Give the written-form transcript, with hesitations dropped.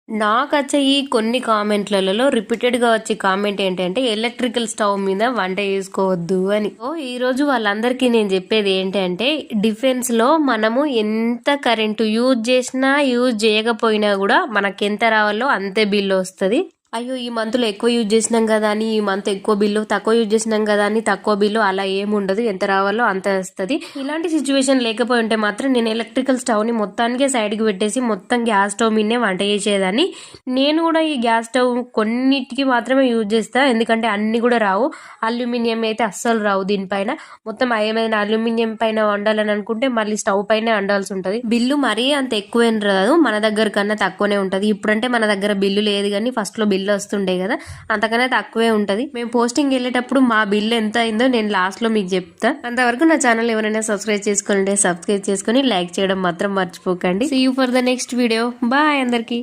నాకచ్చే ఈ కొన్ని కామెంట్లలో రిపీటెడ్గా వచ్చే కామెంట్ ఏంటంటే ఎలక్ట్రికల్ స్టవ్ మీద వంట చేసుకోవద్దు అని. సో ఈ రోజు వాళ్ళందరికీ నేను చెప్పేది ఏంటంటే డిఫెన్స్ లో మనము ఎంత కరెంటు యూజ్ చేసినా యూజ్ చేయకపోయినా కూడా మనకి ఎంత రావాలో అంతే బిల్లు వస్తుంది. అయ్యో ఈ మంత్లో ఎక్కువ యూజ్ చేసినాం కదా అని ఈ మంత్ ఎక్కువ బిల్లు, తక్కువ యూజ్ చేసినాం కదా అని తక్కువ బిల్లు, అలా ఏముండదు. ఎంత రావాలో అంత వస్తుంది. ఇలాంటి సిచ్యువేషన్ లేకపోయి ఉంటే మాత్రం నేను ఎలక్ట్రికల్ స్టవ్ ని మొత్తానికే సైడ్కి పెట్టేసి మొత్తం గ్యాస్ స్టవ్ మీదనే వంట చేసేదాన్ని. నేను కూడా ఈ గ్యాస్ స్టవ్ కొన్నిటికి మాత్రమే యూజ్ చేస్తా, ఎందుకంటే అన్ని కూడా రావు. అల్యూమినియం అయితే అస్సలు రావు దీనిపైన. మొత్తం ఏమైనా అల్యూమినియం పైన వండాలని అనుకుంటే మళ్ళీ స్టవ్ పైన వండాల్సి ఉంటుంది. బిల్లు మరీ అంత ఎక్కువేం రాదు, మన దగ్గర కన్నా తక్కువనే ఉంటుంది. ఇప్పుడంటే మన దగ్గర బిల్లు లేదు కానీ ఫస్ట్ లో బిల్లు వస్తుండే కదా, అంతకన్నా తక్కువే ఉంటది. మేము పోస్టింగ్ వెళ్ళేటప్పుడు మా బిల్ ఎంత అయిందో నేను లాస్ట్ లో మీకు చెప్తా. అంతవరకు నా ఛానల్ ఎవరైనా సబ్స్క్రైబ్ చేసుకోండి, సబ్స్క్రైబ్ చేసుకుని లైక్ చేయడం మాత్రం మర్చిపోకండి. See you for the next video. Bye అందరికి.